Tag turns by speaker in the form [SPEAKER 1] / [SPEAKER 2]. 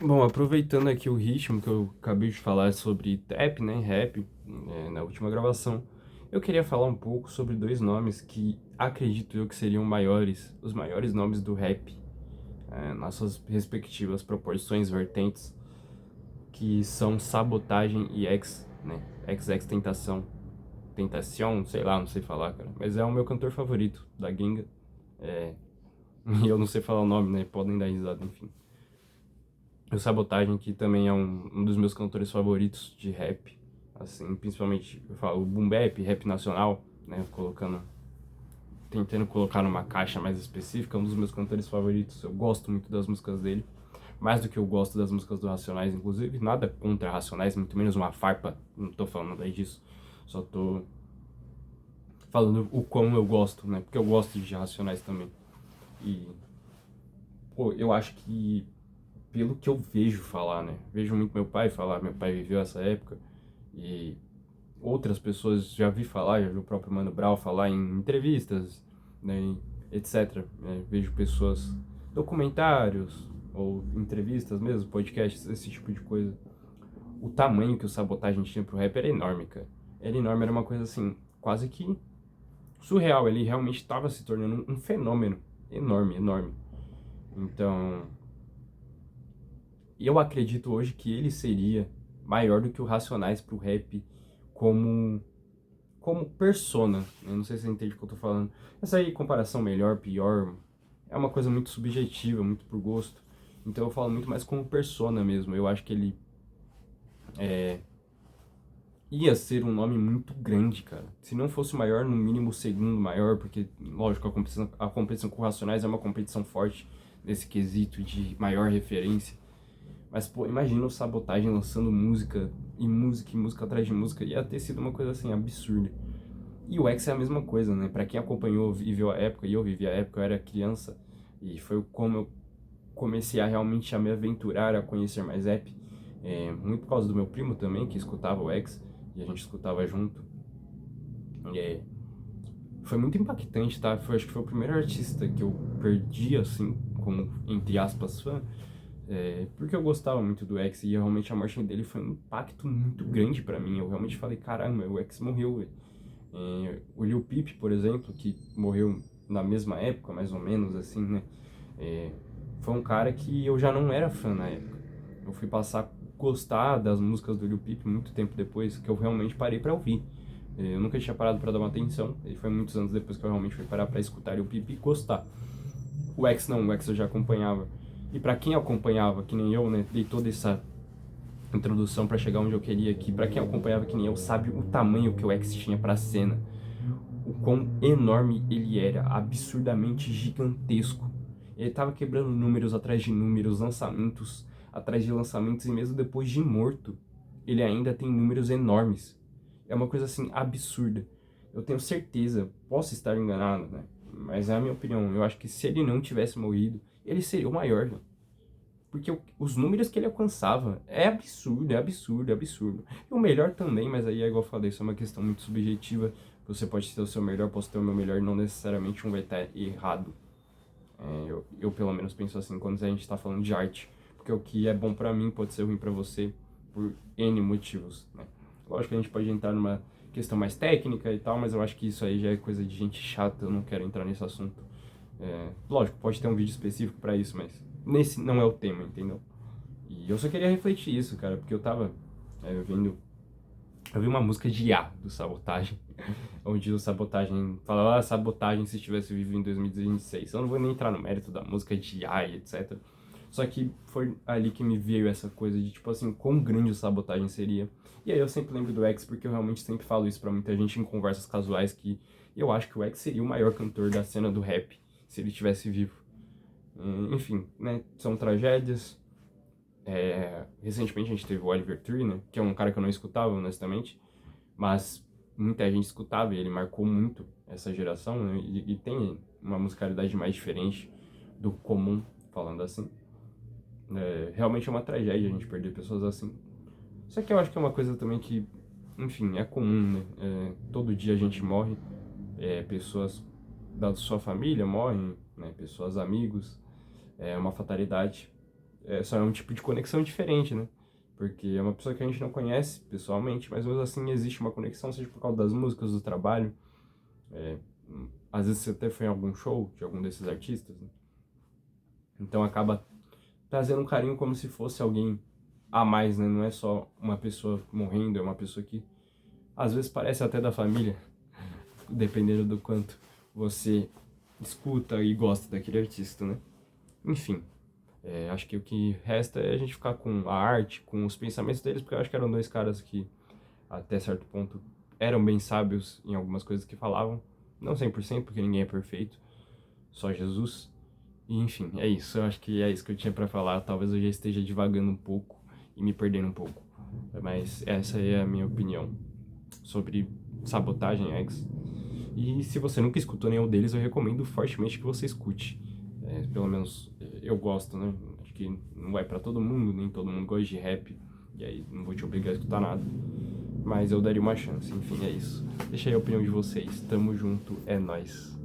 [SPEAKER 1] Bom, aproveitando aqui o ritmo que eu acabei de falar sobre trap, né, rap, na última gravação, eu queria falar um pouco sobre dois nomes que acredito eu que seriam maiores, os maiores nomes do rap, nas suas respectivas proporções, vertentes, que são Sabotagem e X, né, XX Tentação, Tentacion, sei lá, não sei falar, cara, mas é o meu cantor favorito da gringa, é, e eu não sei falar o nome, né, podem dar risada, enfim. O Sabotagem, que também é um dos meus cantores favoritos de rap, assim, principalmente, eu falo, boom bap, rap nacional, né, tentando colocar numa caixa mais específica, é um dos meus cantores favoritos, eu gosto muito das músicas dele, mais do que eu gosto das músicas do Racionais, inclusive, nada contra Racionais, muito menos uma farpa, não tô falando nada disso, só tô falando o quão eu gosto, né, porque eu gosto de Racionais também, e, pô, eu acho que pelo que eu vejo falar, né? Vejo muito meu pai falar, meu pai viveu essa época e outras pessoas já vi falar, já vi o próprio Mano Brown falar em entrevistas, né, etc. Né? Vejo pessoas, documentários ou entrevistas mesmo, podcasts, esse tipo de coisa. O tamanho que o Sabotagem tinha pro rap era enorme, cara. Era enorme, era uma coisa assim, quase que surreal. Ele realmente estava se tornando um fenômeno enorme, enorme. Então, eu acredito hoje que ele seria maior do que o Racionais pro rap como como persona. Eu não sei se você entende o que eu tô falando. Essa aí, comparação melhor, pior, é uma coisa muito subjetiva, muito por gosto. Então eu falo muito mais como persona mesmo. Eu acho que ele ia ser um nome muito grande, cara. Se não fosse o maior, no mínimo o segundo maior, porque, lógico, a competição com o Racionais é uma competição forte nesse quesito de maior referência. Mas, pô, imagina o Sabotagem lançando música e música atrás de música. Ia ter sido uma coisa assim absurda. E o X é a mesma coisa, né? Pra quem acompanhou, viveu a época, e eu vivi a época, eu era criança, e foi como eu comecei a realmente a me aventurar a conhecer mais rap. Muito por causa do meu primo também, que escutava o X, e a gente escutava junto. É, foi muito impactante, tá? Acho que foi o primeiro artista que eu perdi, assim, como, entre aspas, fã, porque eu gostava muito do X e realmente a morte dele foi um impacto muito grande pra mim. Eu realmente falei, caramba, o X morreu, velho. O Lil Peep, por exemplo, que morreu na mesma época, mais ou menos, assim, né? É, foi um cara que eu já não era fã na época. Eu fui passar a gostar das músicas do Lil Peep muito tempo depois, que eu realmente parei pra ouvir. Eu nunca tinha parado pra dar uma atenção, e foi muitos anos depois que eu realmente fui parar pra escutar Lil Peep e gostar. O X não, o X eu já acompanhava. E pra quem acompanhava, que nem eu, né, dei toda essa introdução pra chegar onde eu queria aqui, pra quem acompanhava que nem eu, sabe o tamanho que o X tinha pra cena, o quão enorme ele era, absurdamente gigantesco. Ele tava quebrando números atrás de números, lançamentos atrás de lançamentos, e mesmo depois de morto, ele ainda tem números enormes. É uma coisa assim absurda. Eu tenho certeza, posso estar enganado, né? Mas é a minha opinião. Eu acho que se ele não tivesse morrido, ele seria o maior, né? Porque os números que ele alcançava é absurdo, é absurdo, é absurdo. E o melhor também, mas aí é igual eu falei, isso é uma questão muito subjetiva. Você pode ter o seu melhor, posso ter o meu melhor, e não necessariamente um vai estar errado. Eu pelo menos penso assim quando a gente está falando de arte. Porque o que é bom pra mim pode ser ruim pra você por N motivos, né? Lógico que a gente pode entrar numa questão mais técnica e tal, mas eu acho que isso aí já é coisa de gente chata, eu não quero entrar nesse assunto. Lógico, pode ter um vídeo específico pra isso, mas nesse não é o tema, entendeu? E eu só queria refletir isso, cara, porque eu tava vendo. Eu vi uma música de IA do Sabotagem, onde o Sabotagem falava, Sabotagem se estivesse vivo em 2026. Eu não vou nem entrar no mérito da música de IA e etc. Só que foi ali que me veio essa coisa de, tipo assim, quão grande o Sabotagem seria. E aí eu sempre lembro do X, porque eu realmente sempre falo isso pra muita gente em conversas casuais, que eu acho que o X seria o maior cantor da cena do rap, se ele estivesse vivo. Enfim, né, são tragédias. Recentemente a gente teve o Oliver Tree, né? Que é um cara que eu não escutava, honestamente, mas muita gente escutava e ele marcou muito essa geração, né? E tem uma musicalidade mais diferente do comum, falando assim. Realmente é uma tragédia a gente perder pessoas assim. Só que eu acho que é uma coisa também que, enfim, é comum, né? Todo dia a gente morre, pessoas da sua família morrem, né? Pessoas, amigos, é uma fatalidade. só é um tipo de conexão diferente, né? Porque é uma pessoa que a gente não conhece pessoalmente, mas mesmo assim existe uma conexão, seja por causa das músicas, do trabalho. É, às vezes você até foi em algum show de algum desses artistas, né? Então acaba trazendo um carinho como se fosse alguém a mais, né? Não é só uma pessoa morrendo, é uma pessoa que às vezes parece até da família, dependendo do quanto você escuta e gosta daquele artista, né? Enfim, acho que o que resta é a gente ficar com a arte, com os pensamentos deles, porque eu acho que eram dois caras que, até certo ponto, eram bem sábios em algumas coisas que falavam. Não 100%, porque ninguém é perfeito, só Jesus. E, enfim, é isso. Eu acho que é isso que eu tinha pra falar. Talvez eu já esteja divagando um pouco e me perdendo um pouco. Mas essa é a minha opinião sobre Sabotagem Eggs. E se você nunca escutou nenhum deles, eu recomendo fortemente que você escute. Pelo menos eu gosto, né? Acho que não vai pra todo mundo, nem todo mundo gosta de rap. E aí não vou te obrigar a escutar nada. Mas eu daria uma chance. Enfim, é isso. Deixa aí a opinião de vocês. Tamo junto, é nóis.